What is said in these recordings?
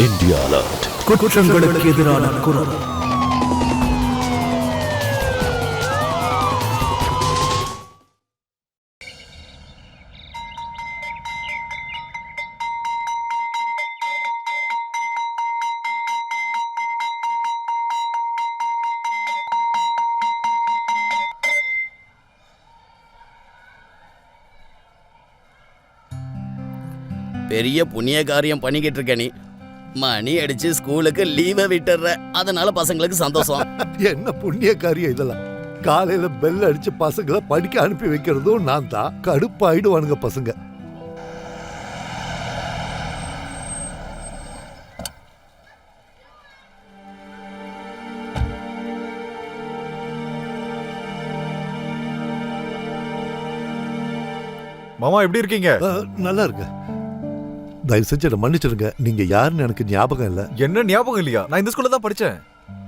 India alert. குற்றங்களுக்கு எதிரான குரல். பெரிய புண்ணிய காரியம் பண்ணிக்கிட்டு இருக்க நீ. மணி அடிச்சு ஸ்கூலுக்கு லீவை விட்டுற, அதனால பசங்களுக்கு சந்தோஷம். என்ன புண்ணிய காரியம் இதெல்லாம்? காலையில பெல் அடிச்சு பசங்களை படிக்க அனுப்பி வைக்கிறதும் நான் தான். கடுப்பாயிடுவானுங்க பசங்க. மாமா எப்படி இருக்கீங்க? நல்லா இருக்கு. தயவு செஞ்சு என்ன மன்னிச்சிருங்க. நீங்க யாருன்னு எனக்கு ஞாபகம் இல்ல. என்ன ஞாபகம் இல்லையா? நான் இந்த ஸ்கூல்ல தான் படிச்சேன்.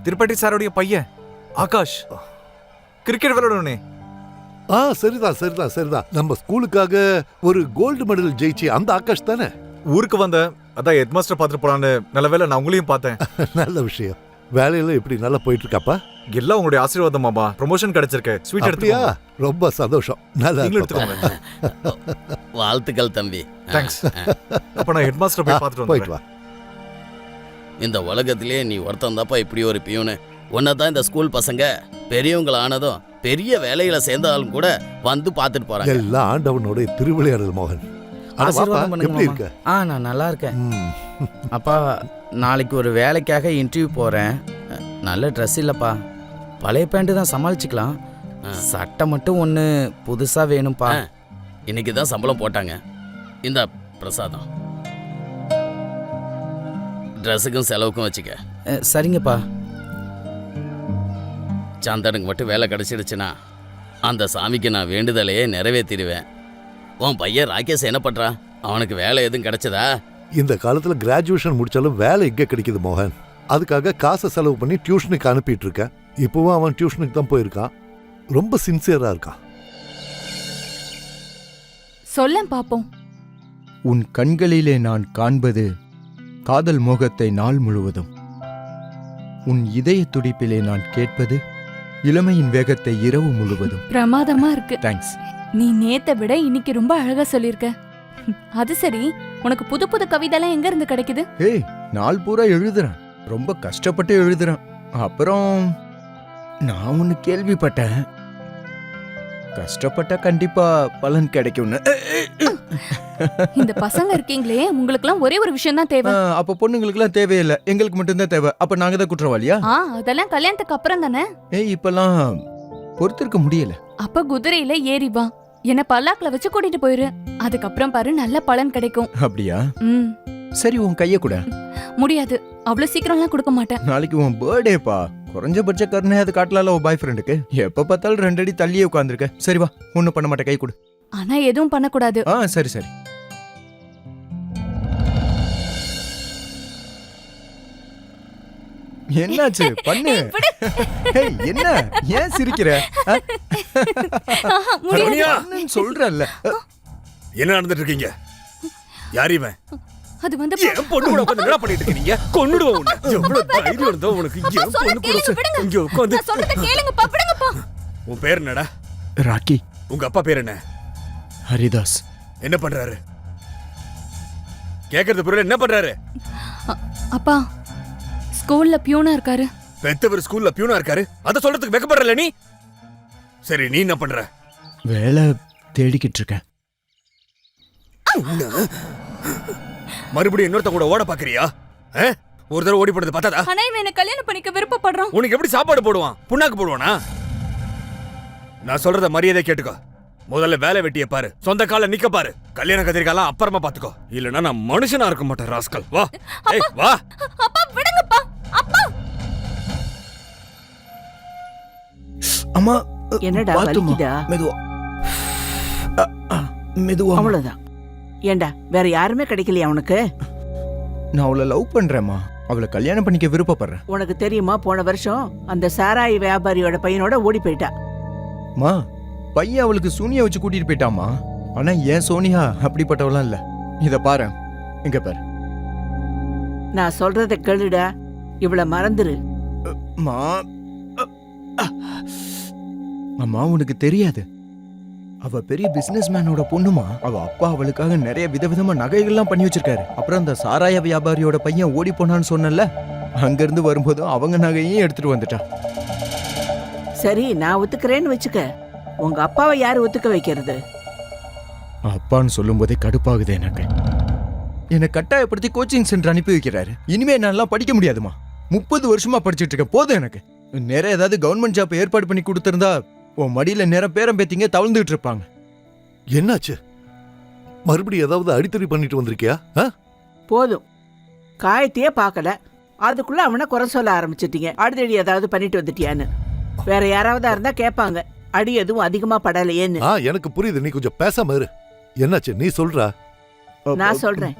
திருப்பதி சாரோடைய பையன் ஆகாஷ். கிரிக்கெட் விளையாடுனே. சரிதான். நம்ம ஸ்கூலுக்காக ஒரு கோல்டு மெடல் ஜெயிச்சு அந்த ஆகாஷ் தானே? ஊருக்கு வந்த அதான் ஹெட் மாஸ்டர் பார்த்துட்டு போலான்னு. நல்ல வேளை நான் உங்களையும் பார்த்தேன். நல்ல விஷயம். வேலையெல்லாம் எப்படி நல்லா போயிட்டு இருக்காப்பா? எல்லாம் உங்களுடைய ஆசீர்வாதம் மாமா. ப்ரமோஷன் கிடைச்சிருக்கு. ஸ்வீட் எடுத்துயா? ரொம்ப சந்தோஷம். நல்லா எடுத்துக்கோங்க. வாழ்த்துக்கள் தம்பி. தேங்க்ஸ். அப்ப நான் ஹெட் மாஸ்டர் போய் பார்த்துட்டு போயிட்டு வா. இந்த உலகத்திலே நீ ஒருத்தன் தாப்பா இப்படி ஒரு பியூனு. உன்னதான் இந்த ஸ்கூல் பசங்க பெரியவங்கள ஆனதும் பெரிய வேலையில சேர்ந்தாலும் கூட வந்து பார்த்துட்டு போறாங்க. எல்லாம் ஆண்டவனோட திருவிளையாடல் மோகன். எப்படி இருக்க? நான் நல்லா இருக்கேன். அப்பா, நாளைக்கு ஒரு வேலைக்காக இன்டர்வியூ போறேன். நல்ல ட்ரெஸ் இல்லப்பா, பழைய பேண்ட் தான் சமாளிச்சுக்கலாம். சட்டை மட்டும் ஒன்று புதுசா வேணும்ப்பா. இன்னைக்கு தான் சம்பளம் போட்டாங்க. இந்த பிரசாதம் ட்ரெஸ்ஸுக்கும் செலவுக்கும் வச்சுக்க. சரிங்கப்பா. சந்தனுக்கு மட்டும் வேலை கிடைச்சிடுச்சுன்னா அந்த சாமிக்கு நான் வேண்டுதலையே நிறைவேற்றிடுவேன். உன் பையன் ராகேஷ் என்ன பண்றான்? அவனுக்கு வேலை எதுவும் கிடைச்சதா? இந்த காலத்துல கிராஜுவேஷன் முடிச்சாலும் வேலை எங்க கிடைக்குது மோகன்? அதுக்காக காசை செலவு பண்ணி டியூஷனுக்கு அனுப்பிட்டு இருக்கேன். இப்பவும் அவன் டியூஷனுக்கு தான் போயிருக்கான். ரொம்ப சின்சியரா இருக்கான். சொல்ல பாப்போம். உன் கண்களிலே நான் காண்பது காதல் மோகத்தை நாள் முழுவதும். உன் இதய துடிப்பிலே நான் கேட்பது இளமையின் வேகத்தை இரவு முழுவதும். பிரமாதமா இருக்கு. தேங்க்ஸ். நீ நேத்தை விட இன்னைக்கு ரொம்ப அழகா சொல்லிருக்க. அது சரி, உனக்கு புது புது கவிதைலாம் எங்க இருந்து கிடைக்குது? ஏய், நாள் பூரா எழுதுறேன். ரொம்ப கஷ்டப்பட்டு எழுதுறேன். அப்புறம் நான் ஒன்னு கேள்விப்பட்டேன். கஷ்டப்பட்டா கண்டிப்பா பலன் கிடைக்கும்னு. இந்த பசங்க இருக்கீங்களே, உங்களுக்குலாம் ஒரே ஒரு விஷயம் தான் தேவை. அப்ப பொண்ணுங்களுக்குலாம் தேவையில்லை, எங்களுக்கு மட்டும்தான் தேவை. அப்ப நாங்க தான் குற்றவாளியா? அதெல்லாம் கல்யாணத்துக்கு அப்புறம் தானே. ஏய், இப்பெல்லாம் பொறுத்திருக்க முடியல. அப்ப குதிரையில ஏறி வா, என்ன பல்லாக்குல வச்சு கூட்டிட்டு போயிரு. அதுக்கப்புறம் பாரு, நல்ல பலன் கிடைக்கும். அப்படியா? சரி, உன் கைய கூட. முடியாது, அவ்வளவு சீக்கிரம்லாம் கொடுக்க மாட்டேன். நாளைக்கு உன் பர்த்டேப்பா. குறைஞ்சபட்ச கருணை அது காட்டலால உன் பாய் ஃப்ரெண்டுக்கு. எப்ப பார்த்தாலும் 2 அடி தள்ளியே உட்காந்துருக்க. சரி வா, ஒன்னும் பண்ண மாட்டேன், கை கொடு. ஆனா எதுவும் பண்ணக்கூடாது. சரி சரி. என்னாச்சு? பண்ணு. என்ன ஏன் சிரிக்கிற? சொல்றல்ல. என்ன நடந்துட்டு இருக்கீங்க? யார் இவன்? அது வந்து என் பொண்ணு கூட உட்கார்ந்து என்ன பண்ணிட்டு இருக்கீங்க? கொன்னுடுவேன் உன்னை. எவ்வளவு தைரியம் இருந்தா உனக்கு? என் பொண்ணு கூட இங்க உட்கார்ந்து சொல்றத கேளுங்கப்பா, விடுங்கப்பா. உன் பேர் என்னடா? ராக்கி. உங்க அப்பா பேர் என்ன? ஹரிதாஸ். என்ன பண்றாரு? கேக்குறது புரியல. என்ன பண்றாரு? அப்பா, ஸ்கூல்ல பியூனா இருக்காரு. பெத்தவர் ஸ்கூல்ல பியூனா இருக்காரு? அத சொல்றதுக்கு வெக்கப்படுறல நீ? சரி, நீ என்ன பண்ற? வேலை தேடிக்கிட்டு இருக்கேன். மறுபடியும் இன்னொருத்த கூட ஓட பாக்குறியா? ஒரு தடவை ஓடி போடுறது பார்த்தாதா? ஆனா இவன் என்ன கல்யாணம் பண்ணிக்க விருப்பப்படுறான். உனக்கு எப்படி சாப்பாடு போடுவான்? புண்ணாக்கு போடுவானா? நான் சொல்றத மரியாதை கேட்டுக்கோ. முதல்ல வேலை வெட்டிய பாரு, சொந்த கால நிக்க பாரு. கல்யாண கதிரிகாலாம் அப்புறமா பாத்துக்கோ. இல்லனா நான் மனுஷனா இருக்க மாட்டேன். ராஸ்கல், வா. ஏய் வா. அப்பா விடுங்கப்பா. அப்பா. அம்மா, என்னடா வலிக்குதா? மெதுவா. மெதுவா. அவ்வளவுதான். ஏண்டா வேற யாருமே கிடைக்கலையா உனக்கு? நான் அவளை லவ் பண்றேம்மா. அவளை கல்யாணம் பண்ணிக்க விருப்பப்படுறேன். உனக்கு தெரியுமா, போன வருஷம் அந்த சாராய் வியாபாரியோட பையனோட ஓடி போயிட்டா. மா, பையன் அவளுக்கு சோனியா வச்சு கூட்டிட்டு போயிட்டாமா. ஆனா ஏன் சோனியா அப்படிப்பட்டவளாம் இல்ல. இத பாரு, இங்க பாரு. நான் சொல்றத கேளுடா, இவள மறந்துரு. அம்மா அம்மா உனக்கு தெரியாது, அவ பெரிய பிசினஸ் மேனோட பொண்ணுமா. அவ அப்பா அவளுக்காக நிறைய விதவிதமா நகைகள்லாம் பண்ணி வச்சிருக்காரு. அப்புறம் அந்த சாராய வியாபாரியோட பையன் ஓடி போனான்னு சொன்னல, அங்கிருந்து வரும்போதும் அவங்க நகையையும் எடுத்துட்டு வந்துட்டான். சரி, நான் ஒத்துக்கிறேன்னு வச்சுக்க. உங்க அப்பாவை யாரு ஒத்துக்க வைக்கிறது? அப்பான்னு சொல்லும் போதே கடுப்பாகுது எனக்கு. என்னை கட்டாயப்படுத்தி கோச்சிங் சென்டர் அனுப்பி வைக்கிறாரு. இனிமே என்னாலாம் படிக்க முடியாதுமா. 30 வருஷமா படிச்சுட்டு இருக்க போதும் எனக்கு. நிறைய ஏதாவது கவர்மெண்ட் ஜாப் ஏற்பாடு பண்ணி கொடுத்திருந்தா உன் மடியில நேரம் பேரம் பேத்திங்க தவழ்ந்துட்டு இருப்பாங்க. என்னாச்சு? மறுபடியும் ஏதாவது அடித்தடி பண்ணிட்டு வந்திருக்கியா? போதும், காயத்தையே பார்க்கல, அதுக்குள்ள அவனை குறை சொல்ல ஆரம்பிச்சிட்டீங்க. அடுத்தடி ஏதாவது பண்ணிட்டு வந்துட்டியான்னு. வேற யாராவதா இருந்தா கேட்பாங்க, அடி எதுவும் அதிகமா படலையேன்னு. எனக்கு புரியுது, நீ கொஞ்சம் பேசாம இரு. என்னாச்சு நீ சொல்றா? நான் சொல்றேன்.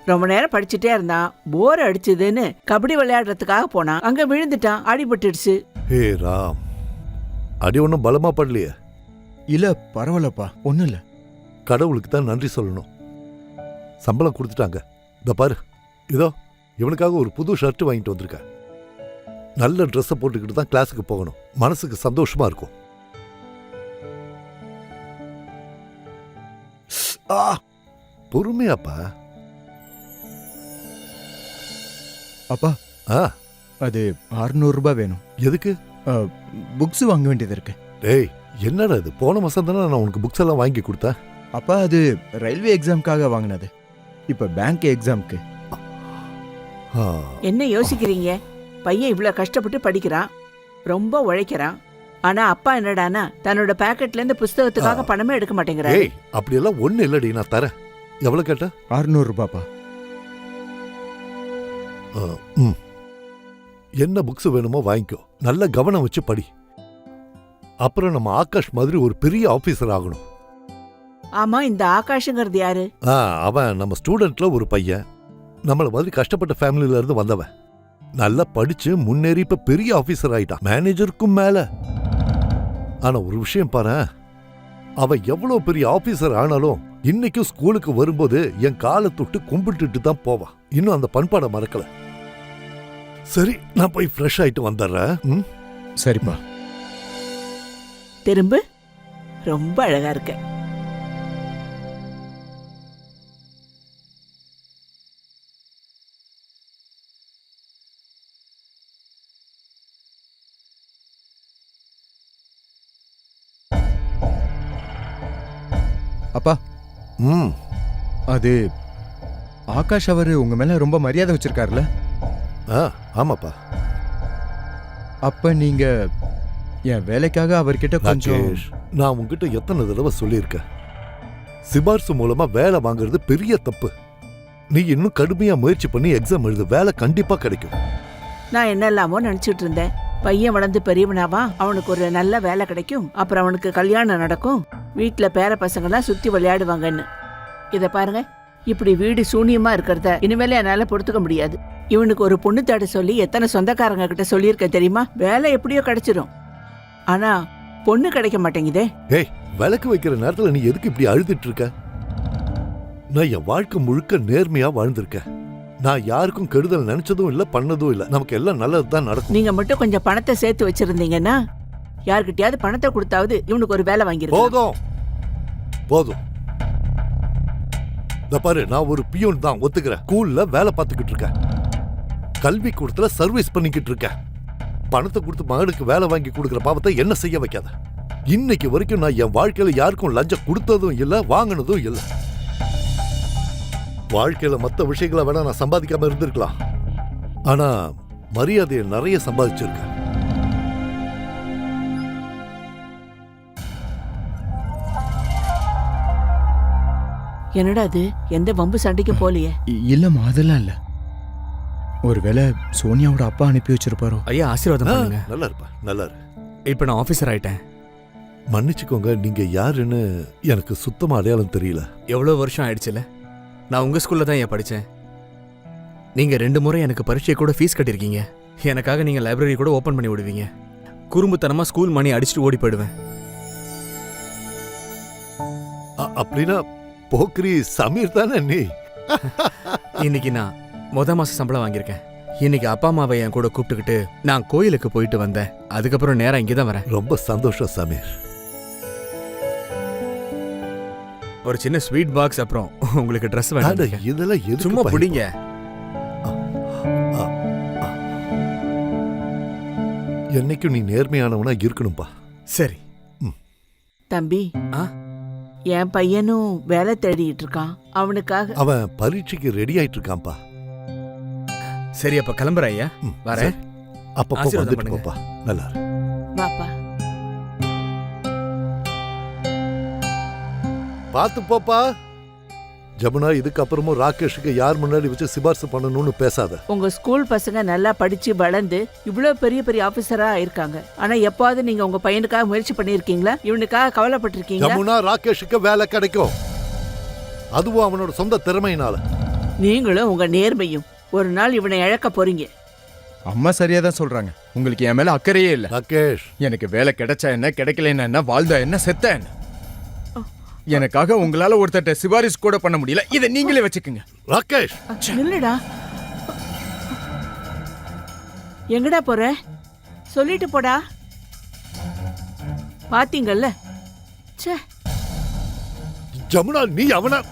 ரொம்ப நேரம் படிச்சுட்டே இருந்தான், போர் அடிச்சதுன்னு கபடி விளையாடுறதுக்காக போனான். அங்க விழுந்துட்டான், அடிபட்டுடுச்சு. ஹே ராம், அடி ஒன்றும் பலமா படலையே? இல்ல பரவாயில்லப்பா, ஒண்ணும் இல்ல. கடவுளுக்கு தான் நன்றி சொல்லணும். சம்பளம் கொடுத்துட்டாங்க. இந்த பாரு, இதோ இவனுக்காக ஒரு புது ஷர்ட் வாங்கிட்டு வந்திருக்கேன். நல்ல ட்ரெஸ்ஸை போட்டுக்கிட்டு தான் கிளாஸுக்கு போகணும். மனசுக்கு சந்தோஷமா இருக்கும். பொறுமையாப்பா. அப்பா, அது 600 ரூபாய் வேணும். எதுக்கு? புக்ஸ் வாங்க வேண்டியது இருக்கு. டேய், என்னடா இது? போன மாசம் தானே நான் உனக்கு புக்ஸ் எல்லாம் வாங்கி கொடுத்தேன். அப்பா, அது ரயில்வே எக்ஸாம்க்காக வாங்கினது, இப்ப பேங்க் எக்ஸாம்க்கு. என்ன யோசிக்கிறீங்க? பையன் இவ்வளவு கஷ்டப்பட்டு படிக்கிறான், ரொம்ப உழைக்கிறான். ஆனா அப்பா என்னடானா தன்னோட பாக்கெட்ல இருந்து புஸ்தகத்துக்காக பணமே எடுக்க மாட்டேங்கிறாரு. ஏய், அப்படியெல்லாம் ஒண்ணு இல்லடி, நான் தரேன். எவ்வளவு கேட்ட? 600 ரூபாப்பா. என்ன புக்ஸ் வேணுமோ வாங்கிக்கோ. நல்ல கவனம் வச்சு படி. அப்புறம் நம்ம ஆகாஷ் மாதிரி ஒரு பெரிய ஆபீசர் ஆகணும். ஆமா, இந்த ஆகாஷ்ங்கிறது யாரு? அவன் நம்ம ஸ்டூடெண்ட்ல ஒரு பையன். நம்மள மாதிரி கஷ்டப்பட்ட ஃபேமிலில இருந்து வந்தவன். நல்லா படிச்சு முன்னேறி இப்ப பெரிய ஆபீசர் ஆயிட்டான், மேனேஜருக்கும் மேல. ஆனா ஒரு விஷயம் பாரு, அவன் எவ்வளவு பெரிய ஆபீசர் ஆனாலும் இன்னைக்கும் ஸ்கூலுக்கு வரும்போது என் காலை தொட்டு கும்பிட்டுட்டு தான் போவான். இன்னும் அந்த பண்பாடை மறக்கல. சரி, நான் போய் ஃப்ரெஷ் ஆயிட்டு வந்துடுறேன். சரிப்பா. திரும்ப ரொம்ப அழகா இருக்க. அப்பா, அது ஆகாஷ் அவரு உங்க மேல ரொம்ப மரியாதை வச்சிருக்காருல்ல? ஆமாப்பா. அப்ப நீங்க என் வேலைக்காக அவர்கிட்ட கொஞ்சம்... நான் உங்ககிட்ட எத்தனை தடவை சொல்லியிருக்கேன், சிபார்சு மூலமா வேலை வாங்குறது பெரிய தப்பு. நீ இன்னும் கடுமையா முயற்சி பண்ணி எக்ஸாம் எழுது, வேலை கண்டிப்பா கிடைக்கும். நான் என்னெல்லாமோ நினைச்சிட்டு இருந்தேன். பையன் வளர்ந்து பெரியவனாவா, அவனுக்கு ஒரு நல்ல வேலை கிடைக்கும், அப்புறம் அவனுக்கு கல்யாணம் நடக்கும், வீட்டுல பேர பசங்கெல்லாம் சுத்தி விளையாடுவாங்கன்னு. இத பாருங்க, இப்படி வீடு சூனியமா இருக்கிறத இனிமேல என்னால பொறுத்துக்க முடியாது. இவனுக்கு ஒரு பொண்ணு தேட சொல்லி எத்தனை சொந்தக்காரங்க கிட்ட சொல்லியிருக்க தெரியுமா? வேலை எப்படியோ கிடைச்சிரும், ஆனா பொண்ணு கிடைக்க மாட்டேங்குதே. ஏய், விளக்கு வைக்கிற நேரத்துல நீ எதுக்கு இப்படி அழுதுட்டு இருக்க? நான் என் வாழ்க்கை முழுக்க நேர்மையா வாழ்ந்திருக்கேன். நான் யாருக்கும் கெடுதல் நினைச்சதும் இல்ல, பண்ணதும் இல்ல. நமக்கு எல்லாம் நல்லதுதான் நடக்கும். நீங்க மட்டும் கொஞ்சம் பணத்தை சேர்த்து வச்சிருந்தீங்கன்னா யாருக்கிட்டயாவது பணத்தை கொடுத்தாவது இவனுக்கு ஒரு வேலை வாங்கிருக்கோம். போதும் போதும். இந்த பாரு, நான் ஒரு பியூன் தான், ஒத்துக்கிறேன். ஸ்கூல்ல வேலை பார்த்துக்கிட்டு இருக்கேன், கல்வி கூடத்துல சர்வீஸ் பண்ணிக்கிட்டு இருக்கேன். பணத்தை கொடுத்து மகனுக்கு வேலை வாங்கி கொடுக்குற பாவத்தை என்ன செய்ய வைக்காத. இன்னைக்கு வரைக்கும் நான் என் வாழ்க்கையில யாருக்கும் லஞ்சம் கொடுத்ததும் இல்ல, வாங்கினதும் இல்ல. வாழ்க்கையில மற்ற விஷயங்களை வேணா நான் சம்பாதிக்காம இருந்திருக்கலாம், ஆனா மரியாதையை நிறைய சம்பாதிச்சிருக்கேன். என்னடா அது, எந்த வம்பு சண்டைக்கு போலியே? இல்லம்மா, அதெல்லாம் இல்ல. ஒருவேளை சோனியாவோட அப்பா அனுப்பி வச்சிருப்பாரோ. ஐயா, ஆசீர்வாதம் பண்ணுங்க. நல்லா இருப்பா, நல்லா இரு. இப்ப நான் ஆபீசர் ஆயிட்டேன். மன்னிச்சுக்கோங்க, நீங்க யாருன்னு எனக்கு சுத்தமா அடையாளம் தெரியல. எவ்வளவு வருஷம் ஆயிடுச்சுல, நான் உங்க ஸ்கூல்ல தான் ஏன் படிச்சேன். நீங்க 2 முறை எனக்கு பரீட்சை கூட ஃபீஸ் கட்டிருக்கீங்க. எனக்காக நீங்க லைப்ரரி கூட ஓபன் பண்ணி விடுவீங்க. குறும்புத்தனமா ஸ்கூல் மணி அடிச்சுட்டு ஓடி போயிடுவேன். அப்படின்னா போக்ரி சமீர் தானே நீ? இன்னைக்கு நான் மாசம் சம்பளம் வாங்கியிருக்கேன். இன்னைக்கு அப்பா அம்மாவை என் கூட கூப்பிட்டுக்கிட்டு நான் கோயிலுக்கு போயிட்டு வந்தேன். அதுக்கப்புறம் நேரா இங்கே தான் வரேன். ரொம்ப சந்தோஷம் சமீர். ஒரு சின்ன ஸ்வீட் பாக்ஸ், அப்புறம் உங்களுக்கு ட்ரெஸ் அட, வேணும். இதெல்லாம் எதுக்கு சும்மா பயப்பட- பிடிங்க. என்னைக்கும் நீ நேர்மையானவனா இருக்கணும்பா. சரி. தம்பி, ஆ? என் பையனும் வேலை தேடிட்டு இருக்கான். அவனுக்காக அவன் பரீட்சைக்கு ரெடி ஆயிட்டு இருக்கான்ப்பா. சரி, அப்ப கிளம்புறேன் ஐயா. ம், வரேன். சரி. அப்பப்போ ஆசீர்வாதம் வந்துட்டு பண்ணுங்க. போப்பா. நல்லா இரு. வாப்பா. பார்த்து போப்பா. ஜமுனா, இதுக்கப்புறமும் ராகேஷுக்கு யார் முன்னாடி வச்சு சிபாரிசு பண்ணணும்னு பேசாத. உங்க ஸ்கூல் பசங்க நல்லா படிச்சு வளர்ந்து இவ்ளோ பெரிய பெரிய ஆபீசரா இருக்காங்க. ஆனா எப்பாவது நீங்க உங்க பையனுக்காக முயற்சி பண்ணிருக்கீங்களா? இவனுக்காக கவலைப்பட்டிருக்கீங்களா? ஜமுனா, ராகேஷுக்கு வேலை கிடைக்கும். அதுவும் அவனோட சொந்த திறமையினால. நீங்களும் உங்க நேர்மையும் ஒரு நாள் இவனை இழக்க போறீங்க. அம்மா சரியா தான் சொல்றாங்க. உங்களுக்கு என் மேல அக்கறையே இல்ல. ராகேஷ், எனக்கு வேலை கிடைச்சா என்ன, கிடைக்கலன்னா என்ன, வாழ்ந்தா என்ன, செத்தா என்ன? எனக்காக உங்களால ஒருத்தட்ட சிபாரிசு கூட பண்ண முடியல. இதை நீங்களே வச்சுக்கோங்க. ராகேஷ், நில்லுடா. எங்கடா போற? சொல்லிட்டு போடா. பாத்தீங்கல்ல. ச்சே. ஜமுனா, நீ அவன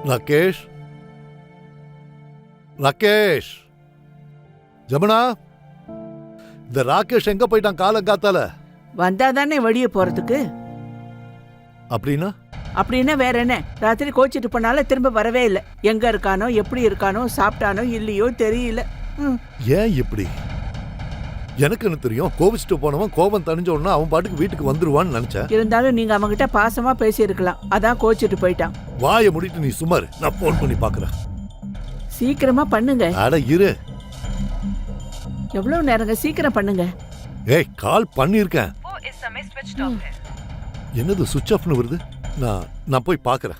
ராகேஷ், ராகேஷ். ஜமுனா, இந்த ராகேஷ் எங்க போயிட்டான் காலங்காத்தால? வந்தாதானே வெளியே போறதுக்கு. அப்படின்னா அப்படின்னா வேற என்ன? ராத்திரி கோச்சிட்டு போனால திரும்ப வரவே இல்லை. எங்க இருக்கானோ, எப்படி இருக்கானோ, சாப்பிட்டானோ இல்லையோ தெரியல. ஏன் இப்படி? எனக்கு என்ன தெரியும்? கோவிச்சுட்டு போனவன் கோபம் தணிஞ்ச உடனே அவன் பாட்டுக்கு வீட்டுக்கு வந்துருவான்னு நினைச்சேன். இருந்தாலும் நீங்க அவங்கிட்ட பாசமா பேசியிருக்கலாம். அதான் கோச்சிட்டு போயிட்டான். வாயை முடிட்டு நீ சுமார். நான் போன் பண்ணி பாக்குறேன். சீக்கிரமா பண்ணுங்க. அட இரு. எவ்வளவு நேரங்க? சீக்கிரம் பண்ணுங்க. ஏய், கால் பண்ணியிருக்கேன். என்னது சுவிட்ச் ஆஃப்னு வருது? நான் போய் பாக்குறேன்.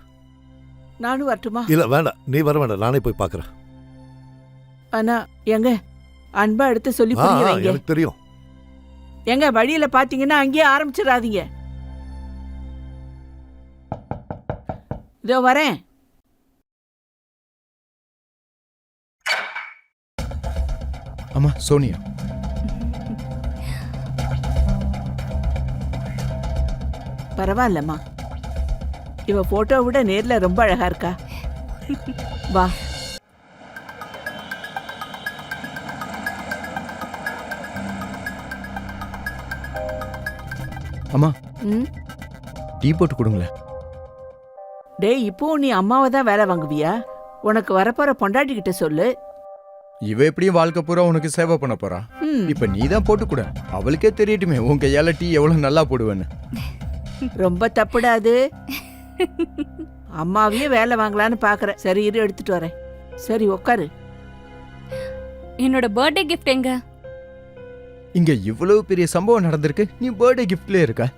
நானும் வரட்டுமா? இல்ல வேண்டாம், நீ வர வேண்டாம், நானே போய் பாக்குறேன். ஆனா எங்க அன்பா எடுத்து சொல்லி புரிய வைங்க. எனக்கு தெரியும். எங்க வழியில பாத்தீங்கன்னா அங்கேயே ஆரம்பிச்சிடாதீங்க. இதோ வரேன். அம்மா, சோனியா. பரவாயில்லம்மா. இவ போட்டோ விட நேர்ல ரொம்ப அழகா இருக்கா. வா. அம்மா, ம். டீ போட்டு கொடுங்களேன். டேய், இப்போ நீ அம்மாவை தான் வேலை வாங்குவியா? உனக்கு வரப்போற பொண்டாட்டி கிட்ட சொல்லு. இவ எப்படியும் வாழ்க்கை பூரா உனக்கு சேவை பண்ண போறா. ம். இப்ப நீ தான் போட்டு கூட. அவளுக்கே தெரியட்டுமே உன் கையால டீ எவ்வளவு நல்லா போடுவேன்னு. ரொம்ப தப்புடாது. அம்மாவையே வேலை வாங்கலான்னு பாக்குறேன். சரி, இரு எடுத்துட்டு வரேன். சரி, உட்காரு. என்னோட பர்த்டே கிஃப்ட் எங்க? இங்க இவ்வளவு பெரிய சம்பவம் நடந்திருக்கு, நீ பர்த்டே கிஃப்ட்ல இருக்க.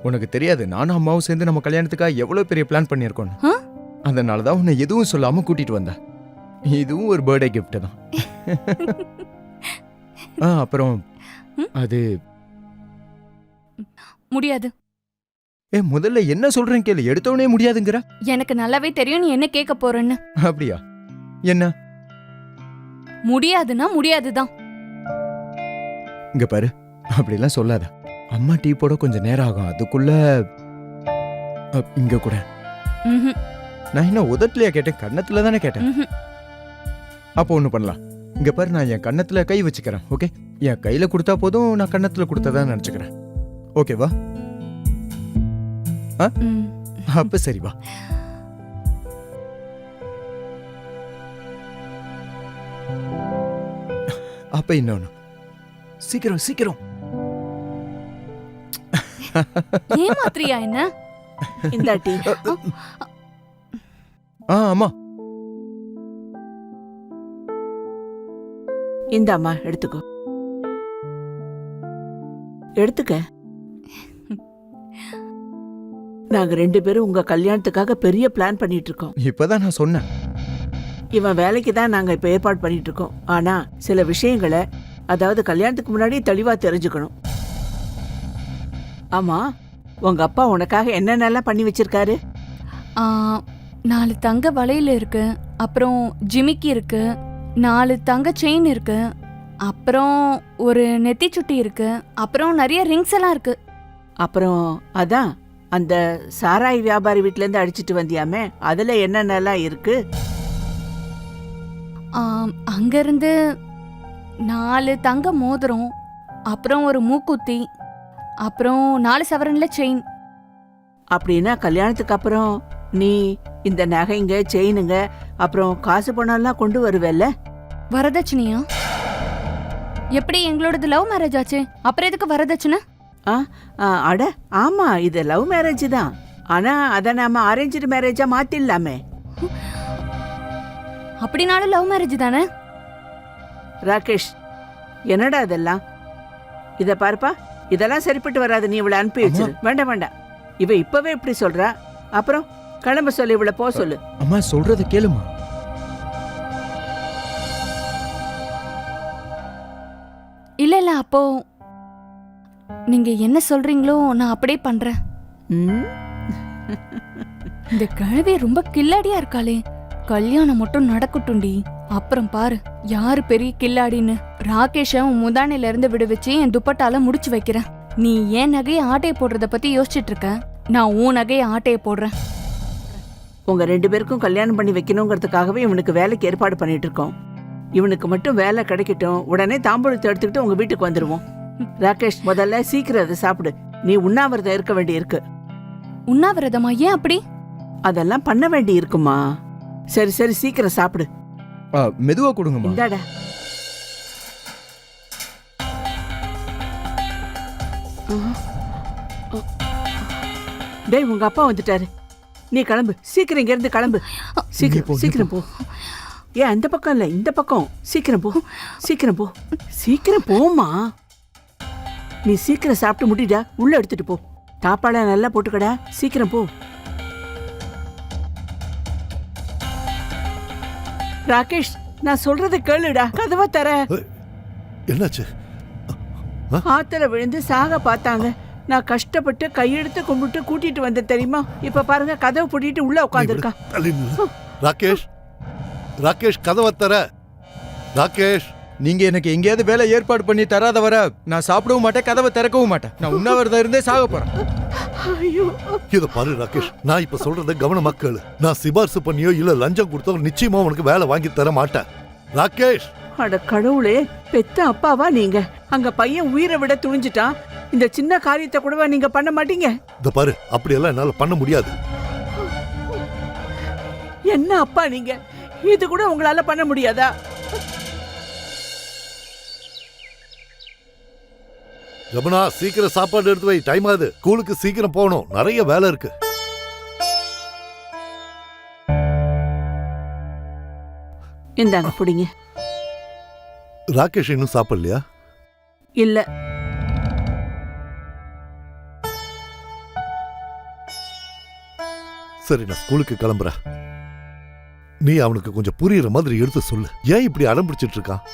உனக்கு தெரியாது, நானும் அம்மாவும் சேர்ந்து நம்ம கல்யாணத்துக்காக எவ்வளவு பெரிய பிளான் பண்ணியிருக்கோம். அதனாலதான் உன்னை எதுவும் சொல்லாம கூட்டிட்டு வந்தேன். இதுவும் ஒரு பர்த்டே கிஃப்ட் தான். அப்புறம் அது முடியாது. முதல்ல என்ன சொல்றேன் கேளு. எடுத்தவனே முடியாதுங்கிற. எனக்கு நல்லாவே தெரியும் நீ என்ன கேட்க போறன்னு. அப்படியா? என்ன? முடியாதுன்னா முடியாதுதான். இங்க பாரு, அப்படிலாம் சொல்லாத. அம்மா டீ போட கொஞ்சம் நேரம் ஆகும். அதுக்குள்ள இங்க கூட. ம்ஹும். நான் என்ன உதட்டுலயா கேட்டேன்? கன்னத்துல தானே கேட்டேன். ம்ஹும். அப்போ ஒண்ணு பண்ணலாம். இங்க பாரு, நான் என் கன்னத்துல கை வச்சுக்கிறேன். ஓகே? என் கையில கொடுத்தா போதும், நான் கன்னத்துல கொடுத்ததா நினைச்சுக்கிறேன். ஓகேவா? ம். அப்ப சரி, வா. அப்ப இன்னொன்னு. சீக்கிரம் சீக்கிரம். ஏமாத்திரியா என்ன? இந்த டீ. அம்மா. இந்தாம்மா எடுத்துக்கோ. எடுத்துக்க. நாங்க 2 பேரும் உங்க கல்யாணத்துக்காக பெரிய பிளான் பண்ணிட்டு இருக்கோம். இப்பதான் நான் சொன்னேன். இவன் வேலைக்கு தான் நாங்க இப்ப ஏற்பாடு பண்ணிட்டு இருக்கோம். ஆனா சில விஷயங்களை, அதாவது கல்யாணத்துக்கு முன்னாடி தெளிவா தெரிஞ்சுக்கணும். ஆமா, உங்க அப்பா உனக்காக என்னென்னலாம் பண்ணி வச்சிருக்காரு? 4 தங்க வளையல் இருக்கு, அப்புறம் ஜிமிக்கி இருக்கு, 4 தங்க செயின் இருக்கு, அப்புறம் ஒரு நெத்தி சுட்டி இருக்கு, அப்புறம் நிறைய ரிங்ஸ் எல்லாம் இருக்கு. அப்புறம் அதான் அந்த சாராய் வியாபாரி வீட்ல இருந்து அடிச்சிட்டு வந்தியாமே, அதுல என்னென்னலாம் இருக்கு? அங்கிருந்து 4 தங்க மோதிரம், அப்புறம் ஒரு மூக்குத்தி, அப்புறம் 4 சவரன்ல செயின். அப்படின்னா கல்யாணத்துக்கு அப்புறம் நீ இந்த நகைங்க, செயினுங்க, அப்புறம் காசு பணம் எல்லாம் கொண்டு வருவல்ல? வரதட்சணையா? எப்படி, எங்களோடது லவ் மேரேஜ் ஆச்சு, அப்புறம் எதுக்கு வரதட்சணை? அட ஆமா, இது லவ் மேரேஜ் தான். ஆனா அத நாம அரேஞ்சு மேரேஜா மாத்திடலாமே. அப்படினாலும் லவ் மேரேஜ் தானே? ராகேஷ், என்னடா இதெல்லாம்? இத பாருப்பா, இதெல்லாம் சரிப்பட்டு வராது. நீ இவளை அனுப்பி வச்சிரு. வேண்டாம் வேண்டாம், இவ இப்பவே இப்படி சொல்றா. அப்புறம் கிளம்ப சொல்லு, இவளை போ சொல்லு. அம்மா சொல்றத கேளுமா. இல்ல இல்ல, அப்போ நீங்க என்ன சொல்றீங்களோ நான் அப்படியே பண்றேன். இந்த கிழவி ரொம்ப கில்லாடியா இருக்காளே. கல்யாணம் மட்டும் நடக்கட்டும்டி, அப்புறம் பாரு யாரு பெரிய கில்லாடின்னு. ராகேஷ உன் முதானையில இருந்து விட வச்சு என் துப்பட்டால முடிச்சு வைக்கிறேன். நீ ஏன் நகையை ஆட்டைய போடுறத பத்தி யோசிச்சுட்டு இருக்க, நான் உன் நகையை ஆட்டைய போடுறேன். உங்க 2 பேருக்கும் கல்யாணம் பண்ணி வைக்கணுங்கிறதுக்காகவே இவனுக்கு வேலைக்கு ஏற்பாடு பண்ணிட்டு இருக்கோம். இவனுக்கு மட்டும் வேலை கிடைக்கட்டும், உடனே தாம்பூலத்தை எடுத்துக்கிட்டு உங்க வீட்டுக்கு வந்துருவோம். ராகேஷ், முதல்ல சீக்கிரம் அதை சாப்பிடு. நீ உண்ணாவிரதம் இருக்க வேண்டி இருக்கு. உண்ணாவிரதமா? ஏன் அப்படி? அதெல்லாம் பண்ண வேண்டி இருக்குமா? சரி சரி, சீக்கிரம் சாப்பிடு. மெதுவா கொடுங்கம்மா. இந்தாடா. டேய், உங்க அப்பா வந்துட்டாரு. நீ கிளம்பு, சீக்கிரம் இங்க இருந்து கிளம்பு. சீக்கிரம் சீக்கிரம் போ. ஏன் அந்த பக்கம் இல்ல, இந்த பக்கம். சீக்கிரம் போ, சீக்கிரம் போ, சீக்கிரம் போமா. நீ சீக்கிரம் சாப்பிட்டு முடிடா, உள்ள எடுத்துட்டு போ. தாப்பாள நல்லா போட்டுக்கடா, சீக்கிரம் போ. ராகேஷ், நான் சொல்றது கேளுடா, கதவை தர. என்னாச்சு? ஆத்துல விழுந்து சாக பார்த்தாங்க. நான் கஷ்டப்பட்டு கையெடுத்து கும்பிட்டு கூட்டிட்டு வந்தேன் தெரியுமா? இப்ப பாருங்க, கதவை பூட்டிட்டு உள்ள உட்காந்துருக்கான். ராகேஷ், ராகேஷ் கதவை தர. ராகேஷ், நீங்க எனக்கு எங்கேயாவது வேலை ஏற்பாடு பண்ணி தராத வர நான் சாப்பிடவும் மாட்டேன், கதவை திறக்கவும் மாட்டேன். நான் உண்ணாவிரதம் இருந்தே சாக போறேன். ஐயோ, இத பாரு ராகேஷ், நான் இப்ப சொல்றத கவனமா கேளு. நான் சிபாரிசு பண்ணியோ இல்ல லஞ்சம் கொடுத்தோ நிச்சயமா உனக்கு வேலை வாங்கி தர மாட்டேன். ராகேஷ், அட கடவுளே, பெத்த அப்பாவா நீங்க? அங்க பையன் உயிரை விட துணிஞ்சிட்டான். இந்த சின்ன காரியத்தை கூடவா நீங்க பண்ண மாட்டீங்க? இத பாரு, அப்படியெல்லாம் என்னால பண்ண முடியாது. என்ன அப்பா நீங்க? இது கூட உங்களால பண்ண முடியாதா? ஜமுனா, சீக்கிரம் சாப்பாடு எடுத்து வை, டைம் ஆகுது. ஸ்கூலுக்கு சீக்கிரம் போகணும், நிறைய வேலை இருக்கு. இந்தாங்க புடிங்க. ராகேஷ் இன்னும் சாப்பிடலையா? இல்ல. சரி, நான் ஸ்கூலுக்கு கிளம்புறேன். நீ அவனுக்கு கொஞ்சம் புரியுற மாதிரி எடுத்து சொல்லு. ஏன் இப்படி அடம் பிடிச்சிட்டு இருக்கான்?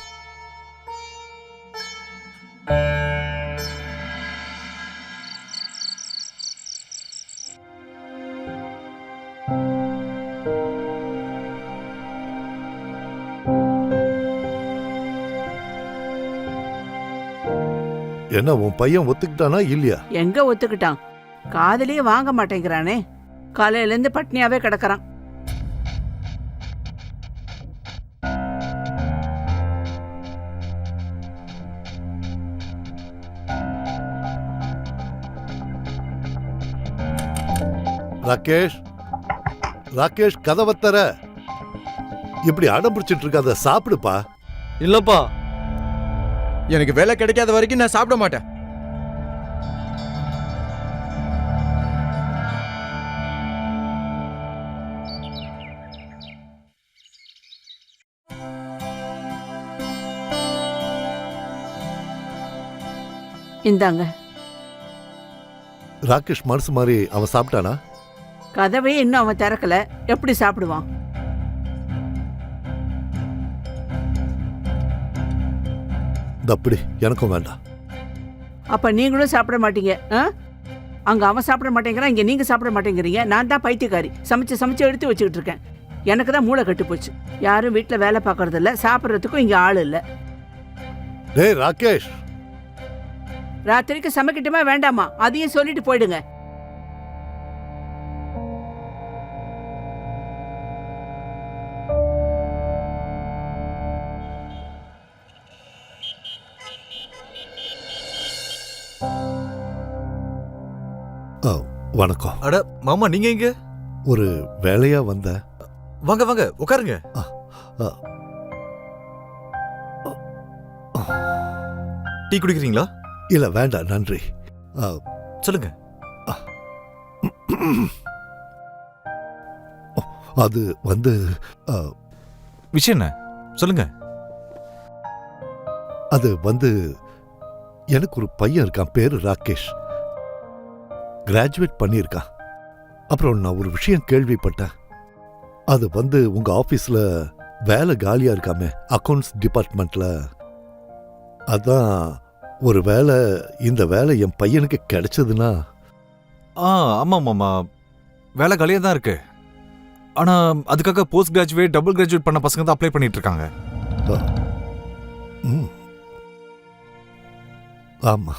என்ன உன் பையன் ஒத்துக்கிட்டானா இல்லையா? எங்க ஒத்துக்கிட்டான்? காதலியே வாங்க மாட்டேங்கிறானே. காலையில இருந்து பட்னியாவே கிடக்குறான். ராகேஷ், ராகேஷ் கதவை தர. இப்படி அடம் பிடிச்சிட்டு இருக்காத, சாப்பிடுப்பா. இல்லப்பா, எனக்கு வேலை கிடைக்காத வரைக்கும் நான் சாப்பிட மாட்டேன். இந்தாங்க. ராகேஷ் மனசு மாதிரி அவன் சாப்பிட்டானா? கதவே இன்னும் அவன் திறக்கல, எப்படி சாப்பிடுவான்? அப்படி எனக்கும் வேண்டாம். அப்ப நீங்களும் சாப்பிட மாட்டீங்க. அங்க அவன் சாப்பிட மாட்டேங்கிறான், இங்க நீங்க சாப்பிட மாட்டேங்கிறீங்க. நான் தான் பைத்தியக்காரி, சமைச்சு எடுத்து வச்சுக்கிட்டு இருக்கேன். எனக்கு தான் மூளை கட்டு போச்சு. யாரும் வீட்டுல வேலை பார்க்கறது இல்ல, சாப்பிட்றதுக்கும் இங்க ஆள் இல்ல. டேய் ராகேஷ், ராத்திரிக்கு சமைக்கட்டுமா வேண்டாமா அதையும் சொல்லிட்டு போயிடுங்க. வணக்கம். அட மாமா, நீங்க எங்க? ஒரு வேலையா வந்த. வாங்க வாங்க உட்காருங்க. டீ குடிக்கிறீங்களா? இல்ல வேண்டாம், நன்றி. சொல்லுங்க. அது வந்து விஷயம் என்ன சொல்லுங்க. அது வந்து எனக்கு ஒரு பையன் இருக்கான், பேரு ராகேஷ். கிராஜுவேட் பண்ணியிருக்கான். அப்புறம் நான் ஒரு விஷயம் கேள்விப்பட்டேன். அது வந்து உங்க ஆபீஸ்ல வேலை காலியா இருக்காமே, அக்கவுண்ட்ஸ் டிபார்ட்மெண்ட்ல. அதான் ஒரு வேலை, இந்த வேலை என் பையனுக்கு கிடைச்சதுன்னா. ஆமா மாமா, வேலை காலியா தான் இருக்கு. ஆனா அதுக்காக போஸ்ட் கிராஜுவேட், டபுள் கிராஜுவேட் பண்ண பசங்க தான் அப்ளை பண்ணிட்டு இருக்காங்க. ஆமா,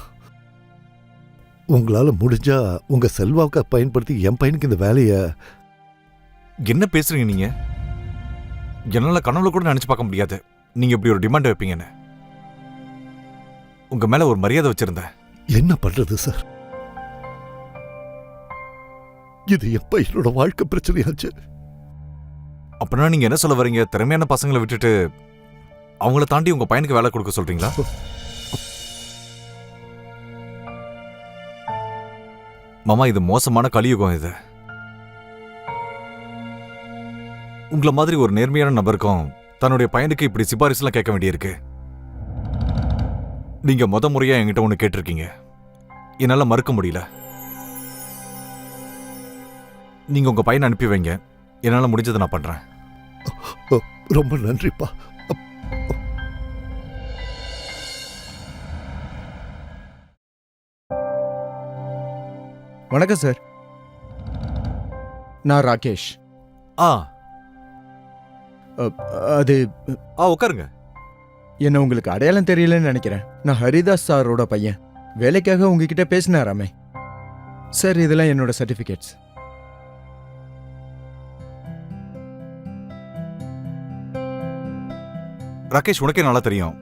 உங்களால முடிஞ்சா உங்க செல்வாக்க பயன்படுத்தி என் பையனுக்கு இந்த வேலைய. என்ன பேசுறீங்க நீங்க? என்னால கனவுல கூட நினைச்சு பார்க்க முடியாது நீங்க இப்படி ஒரு டிமாண்ட் வைப்பீங்கன்னு. உங்க மேல ஒரு மரியாதை வச்சிருந்தேன். என்ன பண்றது சார், இது என் பையனோட வாழ்க்கை பிரச்சனையாச்சு. அப்படின்னா நீங்க என்ன சொல்ல வரீங்க? திறமையான பசங்களை விட்டுட்டு அவங்கள தாண்டி உங்க பையனுக்கு வேலை கொடுக்க சொல்றீங்களா? மாமா, இது மோசமான கலியுகம். இது உங்களை மாதிரி ஒரு நேர்மையான நபருக்கும் தன்னுடைய பையனுக்கு இப்படி சிபாரிசுலாம் கேட்க வேண்டியிருக்கு. நீங்க முறையா என்கிட்ட ஒண்ணு கேட்டிருக்கீங்க, என்னால மறுக்க முடியல. நீங்க உங்க பையனை அனுப்பி வைங்க, என்னால முடிஞ்சதை நான் பண்றேன். ரொம்ப நன்றிப்பா. வணக்கம் சார், நான் ராகேஷ். அது உட்காருங்க. என்ன உங்களுக்கு அடையாளம் தெரியலன்னு நினைக்கிறேன். நான் ஹரிதாஸ் சாரோட பையன். வேலைக்காக உங்ககிட்ட பேசினாராமே சார். இதெல்லாம் என்னோட சர்டிஃபிகேட்ஸ். ராகேஷ், உனக்கே நல்லா தெரியும்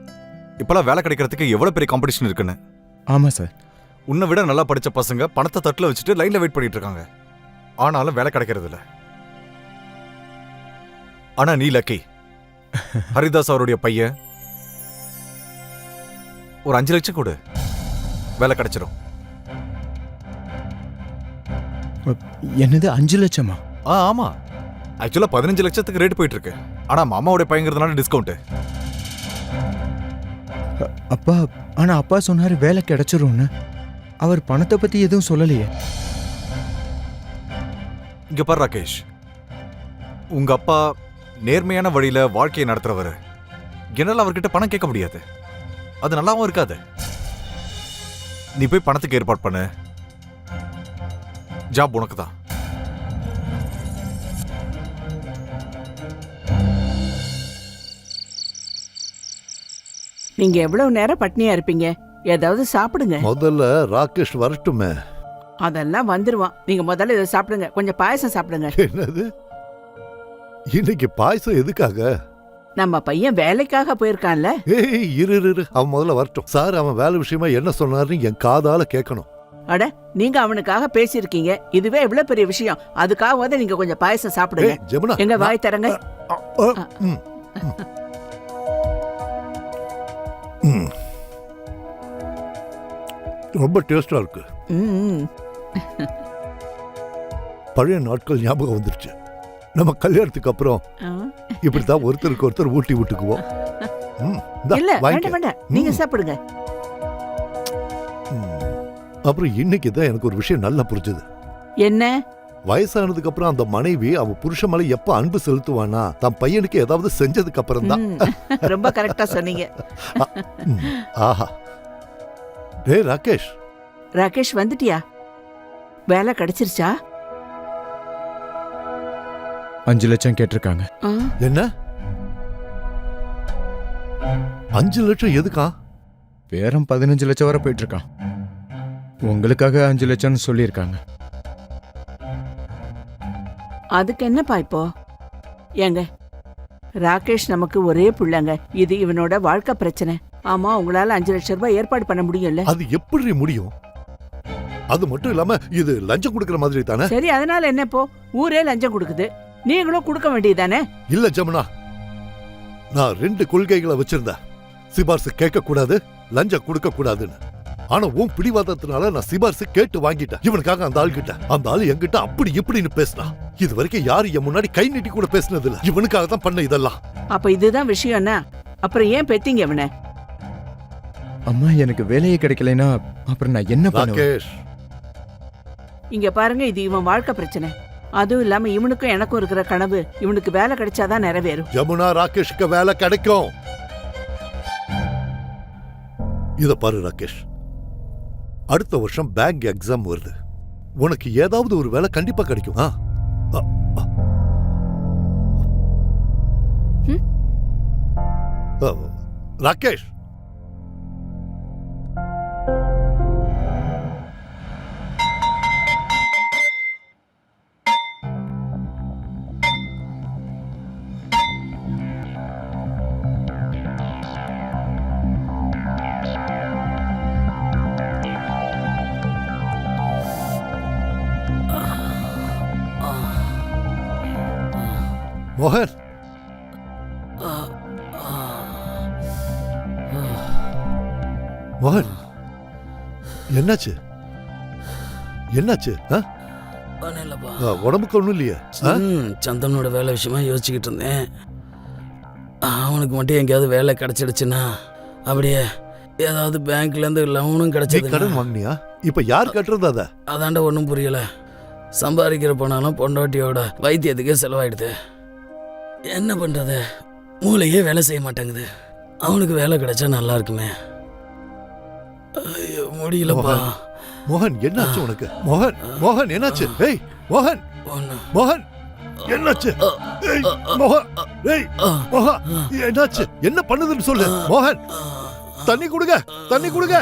இப்பெல்லாம் வேலை கிடைக்கிறதுக்கு எவ்வளவு பெரிய காம்படிஷன் இருக்குன்னு. ஆமா சார். உன்னை விட நல்லா படிச்ச பசங்க பணத்தை தட்டுல வச்சுட்டு லைன்ல வெயிட் பண்ணிட்டு இருக்காங்க. ஆனாலும் வேலை கிடைக்கிறது இல்ல. ஆனா நீ லக்கி. ஹரிதாஸ் அவருடைய பையன். ஒரு 5 லட்சம் கொடு, வேலை கிடைச்சிடும். என்னது 5 லட்சமா? ஆமா, ஆக்சுவலா 15 லட்சத்துக்கு ரேட் போயிட்டு இருக்கு. ஆனா மாமாவுடைய பையங்கிறதுனால டிஸ்கவுண்ட். அப்பா, ஆனா அப்பா சொன்னாரு வேலை கிடைச்சிரும்னு. அவர் பணத்தை பத்தி எதுவும் சொல்லலையே. இங்க பாரு ராகேஷ், உங்க அப்பா நேர்மையான வழியில வாழ்க்கையை நடத்துறவரு. என்னால அவர்கிட்ட பணம் கேட்க முடியாது, அது நல்லாவும் இருக்காது. நீ போய் பணத்துக்கு ஏற்பாடு பண்ணு, ஜாப் உனக்கு தான். நீங்க எவ்வளவு நேரம் பட்னியா இருப்பீங்க? ஏதாவது சாப்பிடுங்க. முதல்ல ராகேஷ் வரட்டுமே. அதெல்லாம் வந்துருவான். நீங்க முதல்ல இதை சாப்பிடுங்க, கொஞ்சம் பாயசம் சாப்பிடுங்க. என்னது, இன்னைக்கு பாயசம் எதுக்காக? நம்ம பையன் வேலைக்காக போயிருக்கான்ல. ஏய் இரு, அவன் முதல்ல வரட்டும். சார், அவன் வேலை விஷயமா என்ன சொன்னாருன்னு என் காதால கேட்கணும். அட, நீங்க அவனுக்காக பேசியிருக்கீங்க, இதுவே எவ்வளவு பெரிய விஷயம். அதுக்காக நீங்க கொஞ்சம் பாயசம் சாப்பிடுங்க. ஜெமுனா, எங்க வாய் தரங்க. ரொம்ப டேஸ்டா இருக்கு. பழைய நாட்கள் ஞாபகம் வந்துருச்சு. நம்ம கல்யாணத்துக்கு அப்புறம் இப்படித்தான் ஒருத்தருக்கு ஒருத்தர் ஊட்டி விட்டுக்குவோம். இல்ல, வேண்டாம், நீங்க சாப்பிடுங்க. அப்புறம் இன்னைக்கு தான் எனக்கு ஒரு விஷயம் நல்லா புரிஞ்சுது. என்ன? வயசானதுக்கு அப்புறம் அந்த மனைவி அவ புருஷன் மேல எப்ப அன்பு செலுத்துவானா தன் பையனுக்கு ஏதாவது செஞ்சதுக்கு அப்புறம் தான். ரொம்ப கரெக்டா சொன்னீங்க. ஆஹா. டேய் ராகேஷ். ராகேஷ் வந்துட்டியா? வேலை கிடைச்சிருச்சா? 5 லட்சம் கேட்டிருக்காங்க. என்ன 5 லட்சம் எதுக்கா? பேரம் 15 லட்சம் வரை போயிட்டு இருக்கான். உங்களுக்காக 5 லட்சம்னு சொல்லியிருக்காங்க. அதுக்கு என்னப்பா இப்போ? ஏங்க, ராகேஷ் நமக்கு ஒரே பிள்ளைங்க. இது இவனோட வாழ்க்கை பிரச்சனை. ஆமா, உங்களால 5 லட்சம் ரூபாய் ஏற்பாடு பண்ண முடியும்ல? அது எப்படி முடியும்? அது மட்டும் இல்லாம இது லஞ்சம் கொடுக்கிற மாதிரி தானே? சரி, அதனால என்ன இப்போ? ஊரே லஞ்சம் கொடுக்குது, நீங்களும் கொடுக்க வேண்டியதானே? இல்ல ஜமுனா, நான் 2 கொள்கைகளை வச்சிருந்தேன். சிபார்சு கேட்க கூடாது, லஞ்சம் கொடுக்க கூடாதுன்னு. ஆனா உன் பிடிவாதத்தினால நான் சிபார்சு கேட்டு வாங்கிட்டேன். இவனுக்காக அந்த ஆள் கிட்ட. அந்த ஆள் என்கிட்ட அப்படி இப்படின்னு பேசினா. இது வரைக்கும் யாரு என் முன்னாடி கை நீட்டி கூட பேசினது இல்ல. இவனுக்காக தான் பண்ண இதெல்லாம். அப்ப இதுதான் விஷயம்னா அப்புறம் ஏன் பெத்தீங்க இவனை? அம்மா, எனக்கு வேலையே கிடைக்கலைன்னா அப்புறம் நான் என்ன பண்ணுவேன்? ராகேஷ், இங்க பாருங்க, இது இவன் வாழ்க்கை பிரச்சனை. அதுவும் இல்லாம இவனுக்கும் எனக்கும் இருக்கிற கனவு இவனுக்கு வேலை கிடைச்சாதான் நிறைவேறும். ஜமுனா, ராகேஷுக்கு வேலை கிடைக்கும். இத பாரு ராகேஷ், அடுத்த வருஷம் பேங்க் எக்ஸாம் வருது. உனக்கு ஏதாவது ஒரு வேலை கண்டிப்பா கிடைக்கும். ராகேஷ், மோகன், மோகன், என்னாச்சு? என்னாச்சு? உடம்புக்கு ஒண்ணும் இல்லையா? சந்தனோட வேலை விஷயமா யோசிச்சுக்கிட்டு இருந்தேன். அவனுக்கு மட்டும் எங்கேயாவது வேலை கிடைச்சிடுச்சுன்னா, அப்படியே ஏதாவது பேங்க்ல இருந்து லோனும் கிடைச்சது. கடன் வாங்கினியா? இப்ப யார் கட்டுறது? அதாண்ட ஒன்றும் புரியல. சம்பாதிக்கிற போனாலும் பொண்டாட்டியோட வைத்தியத்துக்கே செலவாயிடுது. என்ன பண்றது? மூளையே வேலை செய்ய மாட்டேங்குது. அவனுக்கு வேலை கிடைச்சா நல்லா இருக்குமே. ஐயோ, முடியலப்பா. மோகன், என்னாச்சு உனக்கு? மோகன், மோகன் என்னாச்சு? ஏய் மோகன், மோகன் என்னாச்சு? ஏய் மோகன், ஏய் மோகன் என்னாச்சு? என்ன பண்ணுதுன்னு சொல்லு. மோகன், தண்ணி குடுங்க, தண்ணி குடுங்க.